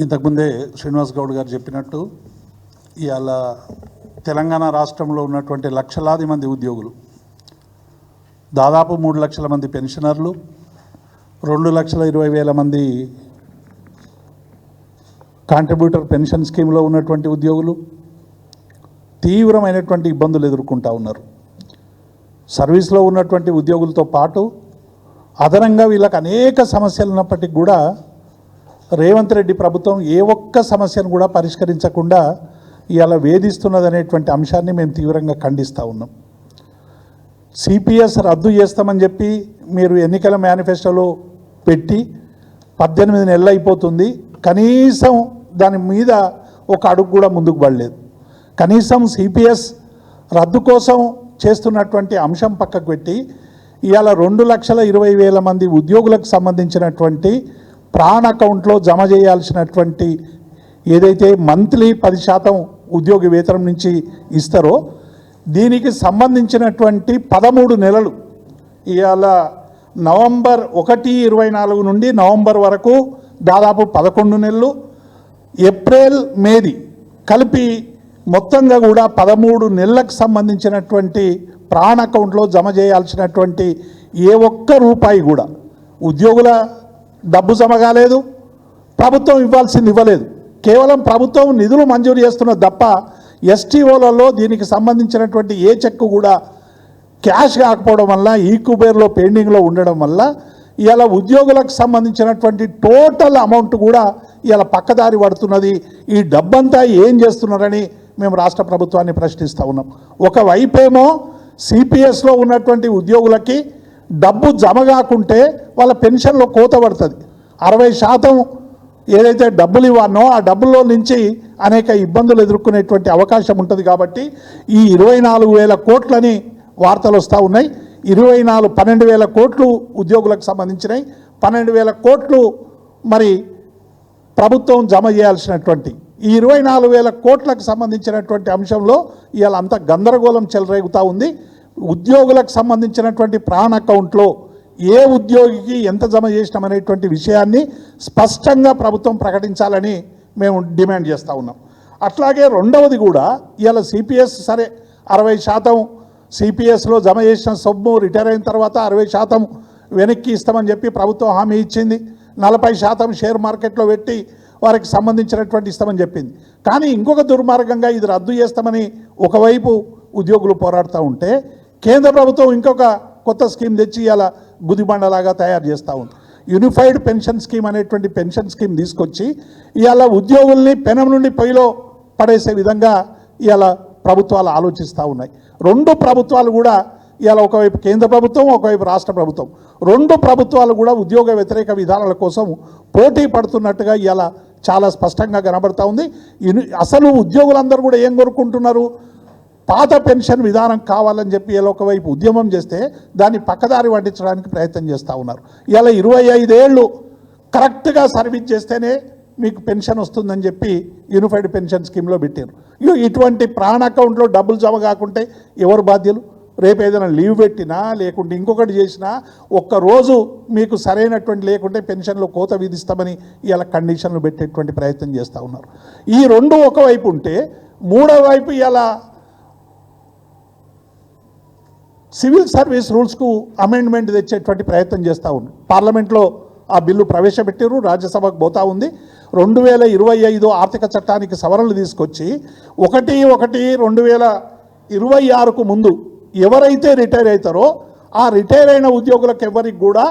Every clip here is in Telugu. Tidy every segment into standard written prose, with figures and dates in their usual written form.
ఇంతకుముందే శ్రీనివాస్ గౌడ్ గారు చెప్పినట్టు ఇవాళ తెలంగాణ రాష్ట్రంలో ఉన్నటువంటి లక్షలాది మంది ఉద్యోగులు, దాదాపు 3 లక్షల మంది పెన్షనర్లు, 2,20,000 మంది కాంట్రిబ్యూటర్ పెన్షన్ స్కీమ్లో ఉన్నటువంటి ఉద్యోగులు తీవ్రమైనటువంటి ఇబ్బందులు ఎదుర్కొంటూ ఉన్నారు. సర్వీస్లో ఉన్నటువంటి ఉద్యోగులతో పాటు అదనంగా వీళ్ళకి అనేక సమస్యలు ఉన్నప్పటికీ కూడా రేవంత్ రెడ్డి ప్రభుత్వం ఏ ఒక్క సమస్యను కూడా పరిష్కరించకుండా ఇవాళ వేధిస్తున్నదనేటువంటి అంశాన్ని మేము తీవ్రంగా ఖండిస్తూ ఉన్నాం. సిపిఎస్ రద్దు చేస్తామని చెప్పి మీరు ఎన్నికల మేనిఫెస్టోలో పెట్టి 18 నెలలు అయిపోతుంది, కనీసం దాని మీద ఒక అడుగు కూడా ముందుకు పడలేదు. కనీసం సిపిఎస్ రద్దు కోసం చేస్తున్నటువంటి అంశం పక్కకు పెట్టి ఇవాళ 2,20,000 మంది ఉద్యోగులకు సంబంధించినటువంటి ప్రాణ అకౌంట్లో జమ చేయాల్సినటువంటి ఏదైతే మంత్లీ 10% ఉద్యోగి వేతనం నుంచి ఇస్తారో దీనికి సంబంధించినటువంటి 13 నెలలు ఇవాళ నవంబర్ 1, 2024 నుండి నవంబర్ వరకు దాదాపు 11 నెలలు, ఏప్రిల్, మేది కలిపి మొత్తంగా కూడా 13 నెలలకు సంబంధించినటువంటి ప్రాణ అకౌంట్లో జమ చేయాల్సినటువంటి ఏ ఒక్క రూపాయి కూడా ఉద్యోగుల డబ్బు జమ కాలేదు, ప్రభుత్వం ఇవ్వాల్సింది ఇవ్వలేదు. కేవలం ప్రభుత్వం నిధులు మంజూరు చేస్తున్న తప్ప ఎస్టీఓలలో దీనికి సంబంధించినటువంటి ఏ చెక్కు కూడా క్యాష్ కాకపోవడం వల్ల ఈక్యూబేర్లో పెండింగ్లో ఉండడం వల్ల ఇలా ఉద్యోగులకు సంబంధించినటువంటి టోటల్ అమౌంట్ కూడా ఇలా పక్కదారి పడుతున్నది. ఈ డబ్బంతా ఏం చేస్తున్నారని మేము రాష్ట్ర ప్రభుత్వాన్ని ప్రశ్నిస్తూ ఉన్నాం. ఒకవైపేమో సిపిఎస్లో ఉన్నటువంటి ఉద్యోగులకి డబ్బు జమ కాకుంటే వాళ్ళ పెన్షన్లో కోత పడుతుంది. 60% ఏదైతే డబ్బులు ఇవ్వనో ఆ డబ్బుల్లో నుంచి అనేక ఇబ్బందులు ఎదుర్కొనేటువంటి అవకాశం ఉంటుంది. కాబట్టి ఈ 24,000 కోట్లని వార్తలు వస్తూ ఉన్నాయి. 12,000 కోట్లు ఉద్యోగులకు సంబంధించినవి, 12,000 కోట్లు మరి ప్రభుత్వం జమ చేయాల్సినటువంటి ఈ 24,000 కోట్లకు సంబంధించినటువంటి అంశంలో ఇవాళ అంత గందరగోళం చెలరేగుతూ ఉంది. ఉద్యోగులకు సంబంధించినటువంటి ప్రాణ అకౌంట్లో ఏ ఉద్యోగికి ఎంత జమ చేసినామనేటువంటి విషయాన్ని స్పష్టంగా ప్రభుత్వం ప్రకటించాలని మేము డిమాండ్ చేస్తూ ఉన్నాం. అట్లాగే రెండవది కూడా ఇవాళ సిపిఎస్ సరే 60% సిపిఎస్లో జమ చేసిన సొమ్ము రిటైర్ అయిన తర్వాత 60% వెనక్కి ఇస్తామని చెప్పి ప్రభుత్వం హామీ ఇచ్చింది. 40% షేర్ మార్కెట్లో పెట్టి వారికి సంబంధించినటువంటి ఇస్తామని చెప్పింది. కానీ ఇంకొక దుర్మార్గంగా ఇది రద్దు చేస్తామని ఒకవైపు ఉద్యోగులు పోరాడుతూ ఉంటే కేంద్ర ప్రభుత్వం ఇంకొక కొత్త స్కీమ్ తెచ్చి ఇలా గుదిబండలాగా తయారు చేస్తూ ఉంది. యూనిఫైడ్ పెన్షన్ స్కీమ్ అనేటువంటి పెన్షన్ స్కీమ్ తీసుకొచ్చి ఇవాళ ఉద్యోగుల్ని పెనం నుండి పొయ్యిలో పడేసే విధంగా ఇవాళ ప్రభుత్వాలు ఆలోచిస్తూ ఉన్నాయి. 2 ప్రభుత్వాలు కూడా ఇవాళ ఒకవైపు కేంద్ర ప్రభుత్వం, ఒకవైపు రాష్ట్ర ప్రభుత్వం, 2 ప్రభుత్వాలు కూడా ఉద్యోగ వ్యతిరేక విధానాల కోసం పోటీ పడుతున్నట్టుగా ఇవాళ చాలా స్పష్టంగా కనబడుతూ ఉంది. అసలు ఉద్యోగులందరూ కూడా ఏం కోరుకుంటున్నారు? పాత పెన్షన్ విధానం కావాలని చెప్పి ఇలా ఒకవైపు ఉద్యమం చేస్తే దాన్ని పక్కదారి పట్టించడానికి ప్రయత్నం చేస్తూ ఉన్నారు. ఇలా 25 ఏళ్ళు కరెక్ట్గా సర్వీస్ చేస్తేనే మీకు పెన్షన్ వస్తుందని చెప్పి యూనిఫైడ్ పెన్షన్ స్కీమ్లో పెట్టారు. ఇటువంటి ప్రాణ అకౌంట్లో డబ్బులు జమ కాకుంటే ఎవరు బాధ్యులు? రేపు ఏదైనా లీవ్ పెట్టినా లేకుంటే ఇంకొకటి చేసినా ఒక్కరోజు మీకు సరైనటువంటి లేకుంటే పెన్షన్లో కోత విధిస్తామని ఇలా కండిషన్లు పెట్టేటువంటి ప్రయత్నం చేస్తూ ఉన్నారు. ఈ 2 ఒకవైపు ఉంటే మూడో వైపు ఇలా సివిల్ సర్వీస్ రూల్స్కు అమెండ్మెంట్ తెచ్చేటువంటి ప్రయత్నం చేస్తూ ఉన్నారు. పార్లమెంట్లో ఆ బిల్లు ప్రవేశపెట్టారు, రాజ్యసభకు పోతూ ఉంది. 2025 ఆర్థిక చట్టానికి సవరణలు తీసుకొచ్చి 1/1/2026కు ముందు ఎవరైతే రిటైర్ అవుతారో ఆ రిటైర్ అయిన ఉద్యోగులకు ఎవరికి కూడా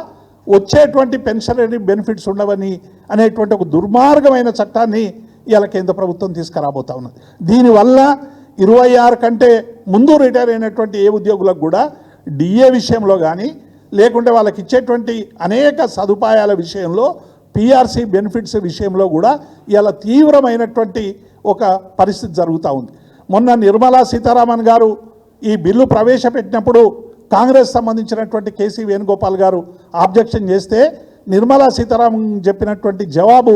వచ్చేటువంటి పెన్షనరీ బెనిఫిట్స్ ఉండవని అనేటువంటి ఒక దుర్మార్గమైన చట్టాన్ని ఇవాళ కేంద్ర ప్రభుత్వం తీసుకురాబోతా ఉన్నది. దీనివల్ల 26 కంటే ముందు రిటైర్ అయినటువంటి ఏ ఉద్యోగులకు కూడా డిఏ విషయంలో కానీ లేకుంటే వాళ్ళకి ఇచ్చేటువంటి అనేక సదుపాయాల విషయంలో పిఆర్సీ బెనిఫిట్స్ విషయంలో కూడా ఇలా తీవ్రమైనటువంటి ఒక పరిస్థితి జరుగుతూ ఉంది. మొన్న నిర్మలా సీతారామన్ గారు ఈ బిల్లు ప్రవేశపెట్టినప్పుడు కాంగ్రెస్ సంబంధించినటువంటి కేసీ వేణుగోపాల్ గారు ఆబ్జెక్షన్ చేస్తే నిర్మలా సీతారామన్ చెప్పినటువంటి జవాబు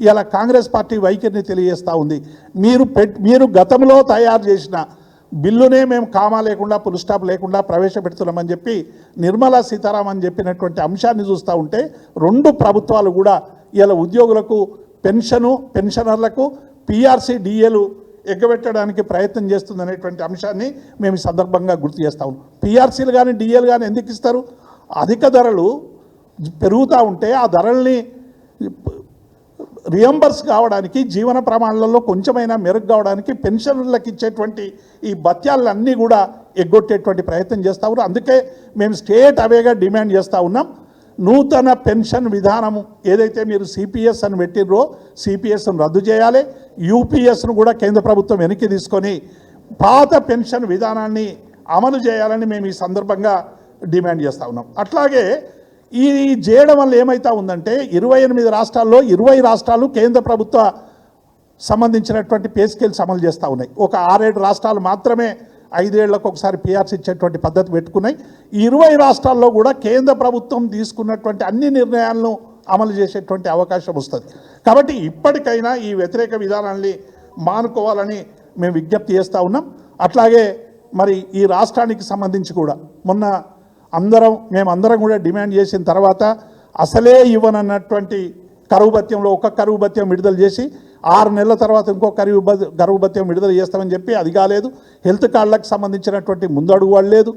ఇలా కాంగ్రెస్ పార్టీ వైఖరిని తెలియజేస్తూ ఉంది. మీరు గతంలో తయారు చేసిన బిల్లునే మేము కామా లేకుండా ఫుల్ స్టాప్ లేకుండా ప్రవేశపెడుతున్నామని చెప్పి నిర్మలా సీతారామన్ చెప్పినటువంటి అంశాన్ని చూస్తూ ఉంటే 2 ప్రభుత్వాలు కూడా ఇలా ఉద్యోగులకు పెన్షనర్లకు పిఆర్సీ డిఏలు ఎగ్గబెట్టడానికి ప్రయత్నం చేస్తుందనేటువంటి అంశాన్ని మేము ఈ సందర్భంగా గుర్తు చేస్తాము. పిఆర్సీలు కానీ డిఏలు కానీ ఎందుకు ఇస్తారు? అధిక ధరలు పెరుగుతూ ఉంటే ఆ ధరల్ని రియంబర్స్ కావడానికి, జీవన ప్రమాణాలలో కొంచెమైనా మెరుగు కావడానికి పెన్షనర్లకు ఇచ్చేటువంటి ఈ భత్యాలన్నీ కూడా ఎగ్గొట్టేటువంటి ప్రయత్నం చేస్తూ ఉన్నారు. అందుకే మేము స్టేట్ అవేగా డిమాండ్ చేస్తూ ఉన్నాం. నూతన పెన్షన్ విధానము ఏదైతే మీరు సిపిఎస్ అని పెట్టిర్రో సిపిఎస్ను రద్దు చేయాలి. యూపీఎస్ను కూడా కేంద్ర ప్రభుత్వం వెనక్కి తీసుకొని పాత పెన్షన్ విధానాన్ని అమలు చేయాలని మేము ఈ సందర్భంగా డిమాండ్ చేస్తూ ఉన్నాం. అట్లాగే ఈ చేయడం వల్ల ఏమవుతా ఉందంటే 28 రాష్ట్రాల్లో 20 రాష్ట్రాలు కేంద్ర ప్రభుత్వ సంబంధించినటువంటి పే స్కేల్స్ అమలు చేస్తూ ఉన్నాయి. ఒక 6-7 రాష్ట్రాలు మాత్రమే 5 ఏళ్లకు ఒకసారి పిఆర్సీ ఇచ్చేటువంటి పద్ధతి పెట్టుకున్నాయి. 20 రాష్ట్రాల్లో కూడా కేంద్ర ప్రభుత్వం తీసుకున్నటువంటి అన్ని నిర్ణయాలను అమలు చేసేటువంటి అవకాశం వస్తుంది. కాబట్టి ఇప్పటికైనా ఈ వ్యతిరేక విధానాన్ని మానుకోవాలని మేము విజ్ఞప్తి చేస్తూ ఉన్నాం. అట్లాగే మరి ఈ రాష్ట్రానికి సంబంధించి కూడా మొన్న మేమందరం కూడా డిమాండ్ చేసిన తర్వాత అసలే ఇవ్వనన్నటువంటి కరువు భత్యంలో ఒక కరువు భత్యం విడుదల చేసి 6 నెలల తర్వాత ఇంకో కరువు భత్యం విడుదల చేస్తామని చెప్పి అది కాలేదు. హెల్త్ కార్డులకు సంబంధించినటువంటి ముందడుగు వాళ్ళు లేదు.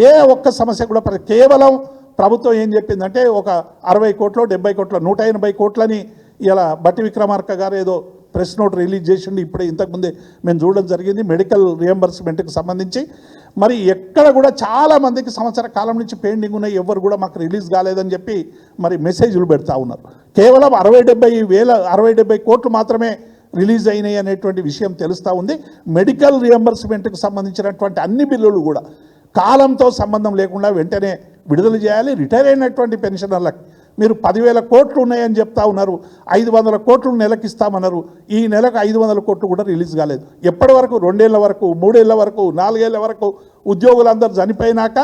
ఏ ఒక్క సమస్య కూడా కేవలం ప్రభుత్వం ఏం చెప్పిందంటే ఒక 60 కోట్లు 70 కోట్ల 180 కోట్లని ఇలా బట్టి విక్రమార్క గారు ఏదో ప్రెస్ నోట్ రిలీజ్ చేసిండు. ఇప్పుడే ఇంతకుముందే మేము చూడడం జరిగింది మెడికల్ రియంబర్స్మెంట్కి సంబంధించి. మరి ఎక్కడ కూడా చాలామందికి సంవత్సర కాలం నుంచి పెండింగ్ ఉన్నాయి, ఎవరు కూడా మాకు రిలీజ్ కాలేదని చెప్పి మరి మెసేజ్లు పెడతా ఉన్నారు. కేవలం 60-70 కోట్లు మాత్రమే రిలీజ్ అయినాయి అనేటువంటి విషయం తెలుస్తూ ఉంది. మెడికల్ రియంబర్స్మెంట్కి సంబంధించినటువంటి అన్ని బిల్లులు కూడా కాలంతో సంబంధం లేకుండా వెంటనే విడుదల చేయాలి. రిటైర్ అయినటువంటి పెన్షనర్లకు మీరు 10,000 కోట్లు ఉన్నాయని చెప్తా ఉన్నారు, 500 కోట్లు నెలకు ఇస్తామన్నారు. ఈ నెలకు 500 కోట్లు కూడా రిలీజ్ కాలేదు. ఎప్పటి వరకు? 2 ఏళ్ల వరకు, 3 ఏళ్ల వరకు, 4 ఏళ్ల వరకు ఉద్యోగులందరూ చనిపోయినాక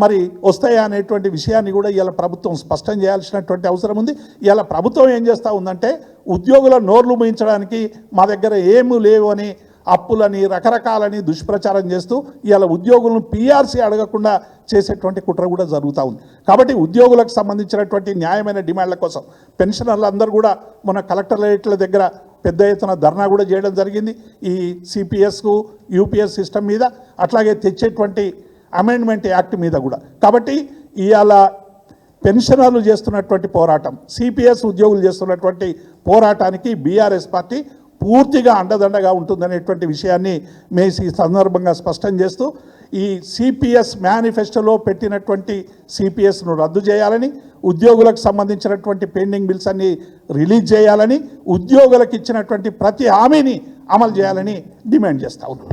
మరి వస్తాయా అనేటువంటి విషయాన్ని కూడా ఇలా ప్రభుత్వం స్పష్టం చేయాల్సినటువంటి అవసరం ఉంది. ఇలా ప్రభుత్వం ఏం చేస్తూ ఉందంటే ఉద్యోగుల నోర్లు మూయించడానికి మా దగ్గర ఏమీ లేవు అని అప్పులని రకరకాలని దుష్ప్రచారం చేస్తూ ఇలా ఉద్యోగులను పిఆర్సీ అడగకుండా చేసేటువంటి కుట్ర కూడా జరుగుతూ ఉంది. కాబట్టి ఉద్యోగులకు సంబంధించినటువంటి న్యాయమైన డిమాండ్ల కోసం పెన్షనర్లు అందరూ కూడా మన కలెక్టరేట్ల దగ్గర పెద్ద ఎత్తున ధర్నా కూడా చేయడం జరిగింది. ఈ సిపిఎస్కు యూపీఎస్ సిస్టమ్ మీద, అట్లాగే తెచ్చేటువంటి అమెండ్మెంట్ యాక్ట్ మీద కూడా. కాబట్టి ఇవాళ పెన్షనర్లు చేస్తున్నటువంటి పోరాటం, సిపిఎస్ ఉద్యోగులు చేస్తున్నటువంటి పోరాటానికి బీఆర్ఎస్ పార్టీ పూర్తిగా అండదండగా ఉంటుందనేటువంటి విషయాన్ని మేము ఈ సందర్భంగా స్పష్టం చేస్తూ ఈ సిపిఎస్ మేనిఫెస్టోలో పెట్టినటువంటి సిపిఎస్ను రద్దు చేయాలని, ఉద్యోగులకు సంబంధించినటువంటి పెండింగ్ బిల్స్ అన్ని రిలీజ్ చేయాలని, ఉద్యోగులకు ఇచ్చినటువంటి ప్రతి హామీని అమలు చేయాలని డిమాండ్ చేస్తూ ఉన్నాం.